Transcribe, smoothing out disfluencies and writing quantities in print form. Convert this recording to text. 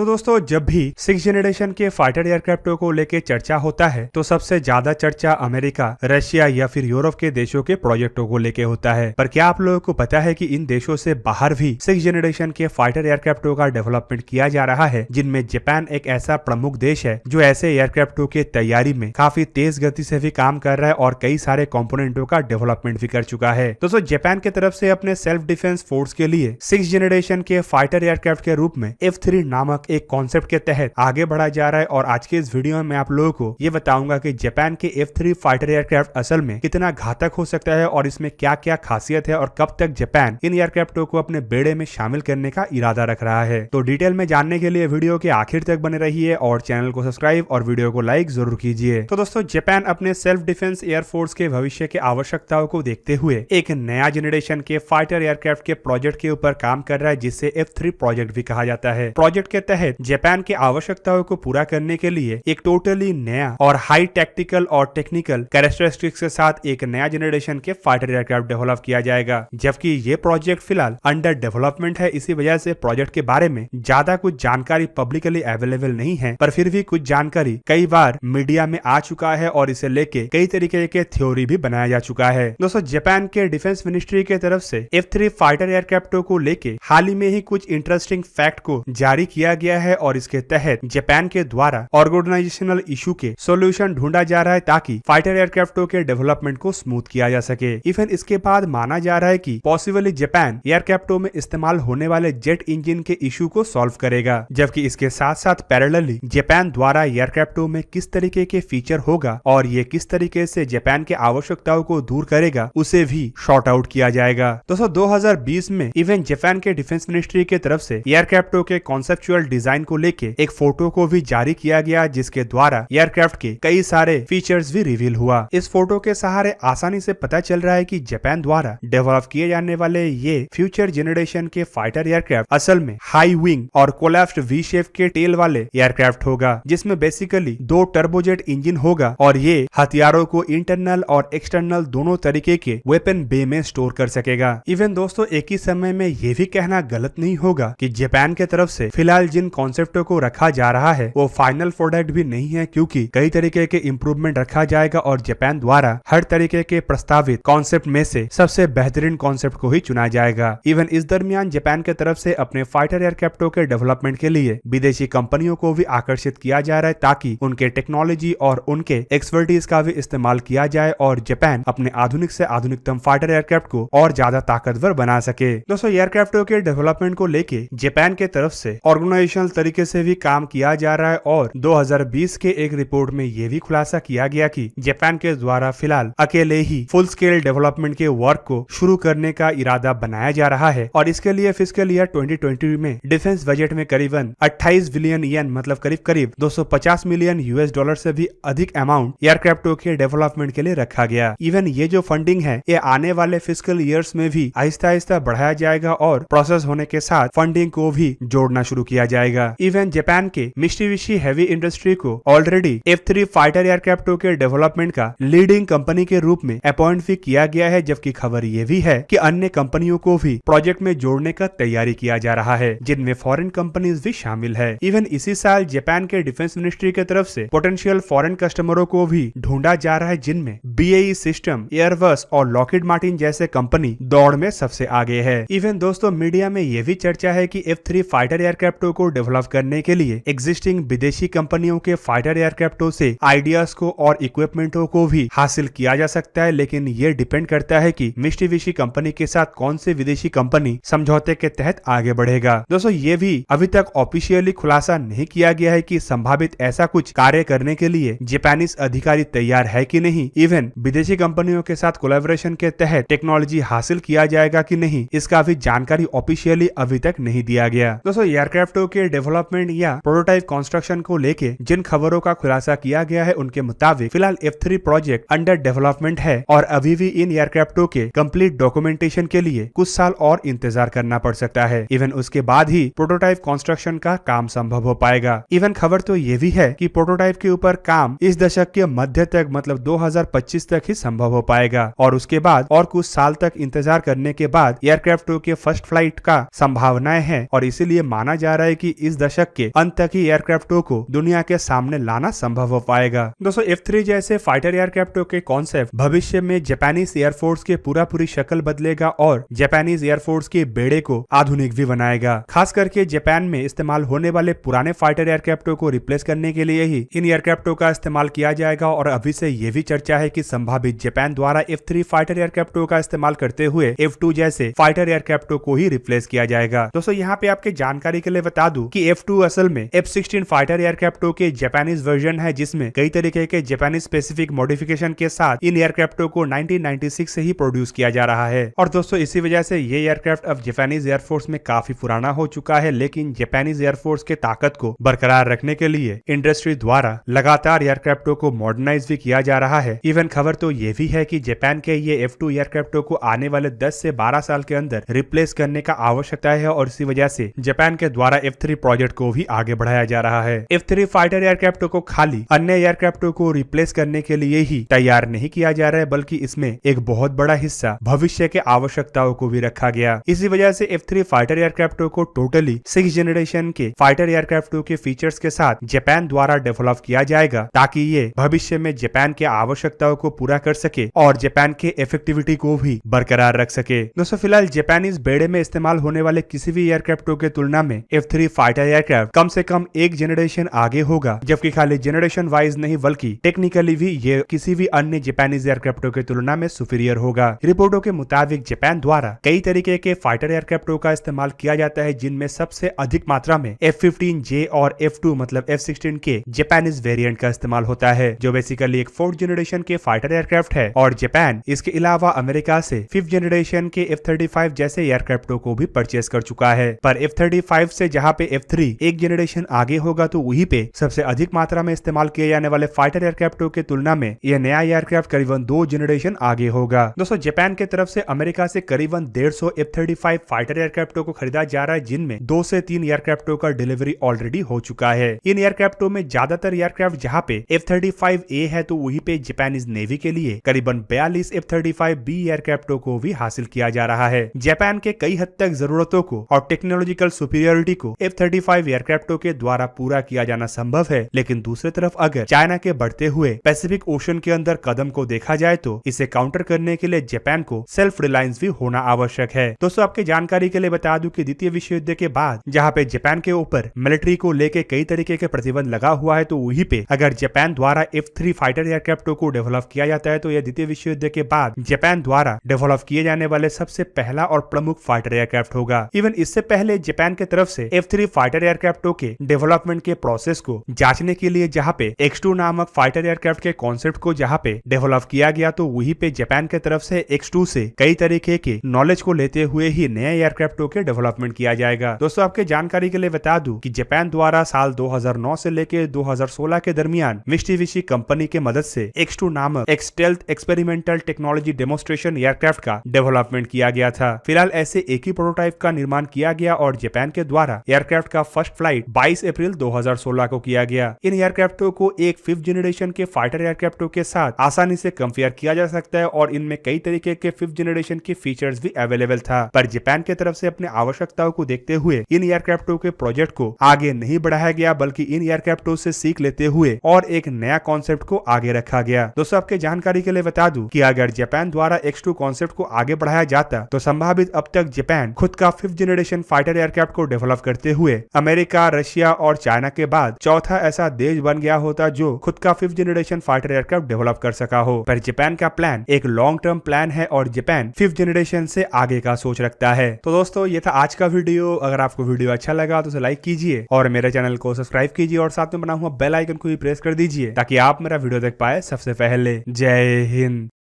तो दोस्तों जब भी 6th जनरेशन के फाइटर एयरक्राफ्टों को लेके चर्चा होता है तो सबसे ज्यादा चर्चा अमेरिका, रशिया या फिर यूरोप के देशों के प्रोजेक्टों को लेके होता है। पर क्या आप लोगों को पता है कि इन देशों से बाहर भी 6th जनरेशन के फाइटर एयरक्राफ्टों का डेवलपमेंट किया जा रहा है, जिनमें जापान एक ऐसा प्रमुख देश है जो ऐसे एयरक्राफ्टों के तैयारी में काफी तेज गति से भी काम कर रहा है और कई सारे कंपोनेंटों का डेवलपमेंट भी कर चुका है। दोस्तों जापान की तरफ से अपने सेल्फ डिफेंस फोर्स के लिए 6th जनरेशन के फाइटर एयरक्राफ्ट के रूप में F3 नामक एक कॉन्सेप्ट के तहत आगे बढ़ा जा रहा है और आज के इस वीडियो में मैं आप लोगों को ये बताऊंगा कि जापान के F3 फाइटर एयरक्राफ्ट असल में कितना घातक हो सकता है और इसमें क्या क्या खासियत है और कब तक जापान इन एयरक्राफ्टों को अपने बेड़े में शामिल करने का इरादा रख रहा है। तो डिटेल में जानने के लिए वीडियो के आखिर तक बने रहिए और चैनल को सब्सक्राइब और वीडियो को लाइक जरूर कीजिए। तो दोस्तों जापान अपने सेल्फ डिफेंस एयरफोर्स के भविष्य की आवश्यकताओं को देखते हुए एक नया जनरेशन के फाइटर एयरक्राफ्ट के प्रोजेक्ट के ऊपर काम कर रहा है, जिसे F3 प्रोजेक्ट भी कहा जाता है। प्रोजेक्ट के तहत जापान की आवश्यकताओं को पूरा करने के लिए एक टोटली नया और हाई टैक्टिकल और टेक्निकल कैरेक्टरिस्टिक्स के साथ एक नया जनरेशन के फाइटर एयरक्राफ्ट डेवलप किया जाएगा। जबकि ये प्रोजेक्ट फिलहाल अंडर डेवलपमेंट है, इसी वजह से प्रोजेक्ट के बारे में ज्यादा कुछ जानकारी पब्लिकली अवेलेबल नहीं है, पर फिर भी कुछ जानकारी कई बार मीडिया में आ चुका है और इसे लेके कई तरीके के थ्योरी भी बनाया जा चुका है। दोस्तों जापान के डिफेंस मिनिस्ट्री की तरफ से F3 फाइटर एयरक्राफ्टों को लेके हाल ही में ही कुछ इंटरेस्टिंग फैक्ट को जारी किया गया है और इसके तहत जापान के द्वारा ऑर्गेनाइजेशनल इशू के सॉल्यूशन ढूंढा जा रहा है ताकि फाइटर एयरक्राफ्टों के डेवलपमेंट को स्मूथ किया जा सके। इवन इसके बाद माना जा रहा है कि पॉसिबली जापान एयरक्राफ्टों में इस्तेमाल होने वाले जेट इंजन के इशू को सॉल्व करेगा, जबकि इसके साथ साथ पैरेलली जापान द्वारा एयरक्राफ्टों में किस तरीके के फीचर होगा और ये किस तरीके से जापान के आवश्यकताओं को दूर करेगा उसे भी शॉर्ट आउट किया जाएगा। दोस्तों 2020 में इवन जापान के डिफेंस मिनिस्ट्री की तरफ से एयरक्राफ्टों के कॉन्सेप्चुअल डिजाइन को लेके एक फोटो को भी जारी किया गया, जिसके द्वारा एयरक्राफ्ट के कई सारे फीचर्स भी रिवील हुआ। इस फोटो के सहारे आसानी से पता चल रहा है कि जापान द्वारा डेवलप किए जाने वाले ये फ्यूचर जनरेशन के फाइटर एयरक्राफ्ट असल में हाई विंग और कोलैप्स्ड वी शेप के टेल वाले एयरक्राफ्ट होगा, जिसमें बेसिकली 2 टर्बोजेट इंजन होगा और ये हथियारों को इंटरनल और एक्सटर्नल दोनों तरीके के वेपन बे में स्टोर कर सकेगा। इवन दोस्तों एक ही समय में ये भी कहना गलत नहीं होगा कि जापान के तरफ से फिलहाल जिन कॉन्सेप्टों को रखा जा रहा है वो फाइनल प्रोडक्ट भी नहीं है, क्योंकि कई तरीके के इम्प्रूवमेंट रखा जाएगा और जापान द्वारा हर तरीके के प्रस्तावित कॉन्सेप्ट में से सबसे बेहतरीन कॉन्सेप्ट को ही चुना जाएगा। इवन इस दरमियान जापान के तरफ से अपने फाइटर एयरक्राफ्टों के डेवलपमेंट के लिए विदेशी कंपनियों को भी आकर्षित किया जा रहा है ताकि उनके टेक्नोलॉजी और उनके एक्सपर्टीज का भी इस्तेमाल किया जाए और जापान अपने आधुनिक से आधुनिकतम फाइटर एयरक्राफ्ट को और ज्यादा ताकतवर बना सके। दोस्तों एयरक्राफ्टों के डेवलपमेंट को लेके जापान के तरफ से ऑर्गेनाइजेशनल तरीके से भी काम किया जा रहा है और 2020 के एक रिपोर्ट में यह भी खुलासा किया गया कि जापान के द्वारा फिलहाल अकेले ही फुल स्केल डेवलपमेंट के वर्क को शुरू करने का इरादा बनाया जा रहा है और इसके लिए फिस्कल ईयर 2020 में डिफेंस बजट में करीबन 28 बिलियन येन मतलब करीब 250 मिलियन US$ से भी अधिक अमाउंट एयरक्राफ्टों के डेवलपमेंट के लिए रखा गया। इवन ये जो फंडिंग है ये आने वाले फिस्कल ईयर्स में भी आहिस्ता आहिस्ता बढ़ाया जाएगा और प्रोसेस होने के साथ फंडिंग को भी जोड़ना शुरू किया जाएगा। इवन जापान के मित्सुबिशी हेवी इंडस्ट्री को ऑलरेडी F3 फाइटर एयरक्राफ्टों के डेवलपमेंट का लीडिंग कंपनी के रूप में अपॉइंट भी किया गया है, जबकि खबर ये भी है कि अन्य कंपनियों को भी प्रोजेक्ट में जोड़ने का तैयारी किया जा रहा है, जिनमें फॉरेन कंपनीज भी शामिल है। इवन इसी साल जापान के डिफेंस मिनिस्ट्री की तरफ से पोटेंशियल फॉरेन कस्टमरों को भी ढूंढा जा रहा है, जिनमें BAE सिस्टम, एयरबस और लॉकहीड मार्टिन जैसे कंपनी दौड़ में सबसे आगे है। इवन दोस्तों मीडिया में यह भी चर्चा है कि F3 फाइटर एयरक्राफ्टों को डेवलप करने के लिए एग्जिस्टिंग विदेशी कंपनियों के फाइटर एयरक्राफ्टों से आइडियाज को और इक्विपमेंटों को भी हासिल किया जा सकता है, लेकिन ये डिपेंड करता है कि मित्सुबिशी कंपनी के साथ कौन से विदेशी कंपनी समझौते के तहत आगे बढ़ेगा। दोस्तों ये भी अभी तक ऑफिशियली खुलासा नहीं किया गया है कि संभावित ऐसा कुछ कार्य करने के लिए जापानीज अधिकारी तैयार है कि नहीं। इवन विदेशी कंपनियों के साथ कोलैबोरेशन के तहत टेक्नोलॉजी हासिल किया जाएगा कि नहीं, इसका भी जानकारी ऑफिशियली अभी तक नहीं दिया गया। दोस्तों एयरक्राफ्टों के डेवलपमेंट या प्रोटोटाइप कंस्ट्रक्शन को लेके जिन खबरों का खुलासा किया गया है उनके मुताबिक फिलहाल F3 प्रोजेक्ट अंडर डेवलपमेंट है और अभी भी इन एयरक्राफ्टों के कंप्लीट डॉक्यूमेंटेशन के लिए कुछ साल और इंतजार करना पड़ सकता है। इवन उसके बाद ही प्रोटोटाइप कंस्ट्रक्शन का काम संभव हो पाएगा। इवन खबर तो ये भी है कि प्रोटोटाइप के ऊपर काम इस दशक के मध्य तक मतलब 2025 तक ही संभव हो पाएगा और उसके बाद और कुछ साल तक इंतजार करने के बाद एयरक्राफ्टों के फर्स्ट फ्लाइट का संभावनाएं हैं और इसीलिए माना जा रहा है कि कि इस दशक के अंत तक ही एयरक्राफ्टों को दुनिया के सामने लाना संभव हो पाएगा। दोस्तों F3 जैसे फाइटर एयरक्राफ्टों के कॉन्सेप्ट भविष्य में जापानीज एयरफोर्स के पूरी शक्ल बदलेगा और जापानीज एयरफोर्स के बेड़े को आधुनिक भी बनाएगा। खास करके जापान में इस्तेमाल होने वाले पुराने फाइटर एयरक्राफ्टों को रिप्लेस करने के लिए ही इन एयरक्राफ्टों का इस्तेमाल किया जाएगा और अभी से ये भी चर्चा है कि संभावित जापान द्वारा F3 फाइटर एयरक्राफ्टों का इस्तेमाल करते हुए F2 जैसे फाइटर एयरक्राफ्टों को ही रिप्लेस किया जाएगा। दोस्तों यहाँ पे आपके जानकारी के लिए बता दूं कि F2 असल में F-16 फाइटर एयरक्राफ्टों के जापानीज वर्जन है, जिसमें कई तरीके के जापानीज स्पेसिफिक मॉडिफिकेशन के साथ इन एयरक्राफ्टों को 1996 से ही प्रोड्यूस किया जा रहा है। और दोस्तों इसी वजह से ये एयरक्राफ्ट अब जापानीज एयरफोर्स में काफी पुराना हो चुका है, लेकिन जापानीज एयरफोर्स के ताकत को बरकरार रखने के लिए इंडस्ट्री द्वारा लगातार एयरक्राफ्टों को मॉडर्नाइज भी किया जा रहा है। इवन खबर तो ये भी है कि जापान के ये F2 एयरक्राफ्टों को आने वाले 10 से 12 साल के अंदर रिप्लेस करने का आवश्यकता है और इसी वजह से जापान के द्वारा F3 प्रोजेक्ट को भी आगे बढ़ाया जा रहा है। F3 फाइटर एयरक्राफ्टों को खाली अन्य एयरक्राफ्टों को रिप्लेस करने के लिए ही तैयार नहीं किया जा रहा है, बल्कि इसमें एक बहुत बड़ा हिस्सा भविष्य के आवश्यकताओं को भी रखा गया। इसी वजह से F3 फाइटर एयरक्राफ्टों को टोटली 6th जनरेशन के फाइटर एयरक्राफ्टों के फीचर्स के साथ जापान द्वारा डेवलप किया जाएगा, ताकि ये भविष्य में जापान के आवश्यकताओं को पूरा कर सके और जापान के इफेक्टिविटी को भी बरकरार रख सके। दोस्तों फिलहाल जापानीज बेड़े में इस्तेमाल होने वाले किसी भी एयरक्राफ्टों के तुलना में F3 फाइटर एयरक्राफ्ट कम से कम एक जनरेशन आगे होगा, जबकि खाली जनरेशन वाइज नहीं बल्कि टेक्निकली भी ये किसी भी अन्य जापानीज एयरक्राफ्टों की तुलना में सुपीरियर होगा। रिपोर्टों के मुताबिक जापान द्वारा कई तरीके के फाइटर एयरक्राफ्टों का इस्तेमाल किया जाता है, जिनमें सबसे अधिक मात्रा में F-15J और F2 मतलब F-16 के जापानीज वेरिएंट का इस्तेमाल होता है, जो बेसिकली एक 4th जनरेशन के फाइटर एयरक्राफ्ट है। और जापान इसके अलावा अमेरिका से 5th जनरेशन के F-35 जैसे एयरक्राफ्टों को भी परचेस कर चुका है। पर F-35 से जहां पे F-3 एक जनरेशन आगे होगा, तो वहीं पे सबसे अधिक मात्रा में इस्तेमाल किए जाने वाले फाइटर एयरक्राफ्टों के तुलना में यह नया एयरक्राफ्ट करीबन 2 जनरेशन आगे होगा। दोस्तों जापान के तरफ से अमेरिका से करीबन 150 F-35 फाइटर एयरक्राफ्टों को खरीदा जा रहा है, जिनमें 2 से 3 एयरक्राफ्टों का डिलीवरी ऑलरेडी हो चुका है। इन एयरक्राफ्टों में ज्यादातर एयरक्राफ्ट जहां पे F-35A है, तो वहीं पे जापानीज नेवी के लिए करीबन 42 F-35B एयरक्राफ्टों को भी हासिल किया जा रहा है। जापान के कई हद तक जरूरतों को और टेक्नोलॉजिकल सुपीरियरिटी को F-35 एयरक्राफ्टों के द्वारा पूरा किया जाना संभव है, लेकिन दूसरी तरफ अगर चाइना के बढ़ते हुए पैसिफिक ओशन के अंदर कदम को देखा जाए तो इसे काउंटर करने के लिए जापान को सेल्फ रिलायंस भी होना आवश्यक है। दोस्तों आपके जानकारी के लिए बता दूं कि द्वितीय विश्व युद्ध के बाद जहां पे जापान के ऊपर मिलिट्री को लेके कई तरीके के प्रतिबंध लगा हुआ है, तो वहीं पे अगर जापान द्वारा F-3 फाइटर एयरक्राफ्टों को डेवलप किया जाता है, तो यह द्वितीय विश्व युद्ध के बाद जापान द्वारा डेवलप किए जाने वाले सबसे पहला और प्रमुख फाइटर एयरक्राफ्ट होगा। इवन इससे पहले जापान के तरफ से F-3 फाइटर एयरक्राफ्टों के डेवलपमेंट के प्रोसेस को जांचने के लिए जहां पे X2 नामक फाइटर एयरक्राफ्ट के कॉन्सेप्ट को जहां पे डेवलप किया गया, तो वहीं पे जापान के तरफ से X2 से कई तरीके के नॉलेज को लेते हुए ही नए एयरक्राफ्टों के डेवलपमेंट किया जाएगा। दोस्तों आपके जानकारी के लिए बता दूं कि जापान द्वारा साल 2009 से लेकर 2016 के दरमियान मित्सुबिशी कंपनी के मदद से X2 नामक एक stealth experimental technology demonstration aircraft का डेवलपमेंट किया गया था। फिलहाल ऐसे एक ही प्रोटोटाइप का निर्माण किया गया और जापान के द्वारा एयरक्राफ्ट का फर्स्ट फ्लाइट 22 अप्रैल 2016 को किया गया। इन एयरक्राफ्टों को एक 5th जनरेशन के फाइटर एयरक्राफ्टों के साथ आसानी से कंपेयर किया जा सकता है और इनमें कई तरीके के 5th जनरेशन के फीचर्स भी अवेलेबल था। पर जापान की तरफ से अपने आवश्यकताओं को देखते हुए इन एयरक्राफ्टों के प्रोजेक्ट को आगे नहीं बढ़ाया गया, बल्कि इन एयरक्राफ्टों से सीख लेते हुए और एक नया कॉन्सेप्ट को आगे रखा गया। दोस्तों आपके जानकारी के लिए बता दूं कि अगर जापान द्वारा X2 कॉन्सेप्ट को आगे बढ़ाया जाता, तो संभावित अब तक जापान खुद का 5th जनरेशन फाइटर एयरक्राफ्ट को डेवलप करते हुए अमेरिका, रशिया और चाइना के बाद चौथा ऐसा देश बन गया होता जो खुद का 5th generation fighter aircraft develop कर सका हो। पर जापान का प्लान एक लॉन्ग टर्म प्लान है और जापान 5th जनरेशन से आगे का सोच रखता है। तो दोस्तों ये था आज का वीडियो। अगर आपको वीडियो अच्छा लगा तो उसे लाइक कीजिए और मेरे चैनल को सब्सक्राइब कीजिए और साथ में बना हुआ बेल आइकन को भी प्रेस कर दीजिए, ताकि आप मेरा वीडियो देख पाए सबसे पहले। जय हिंद।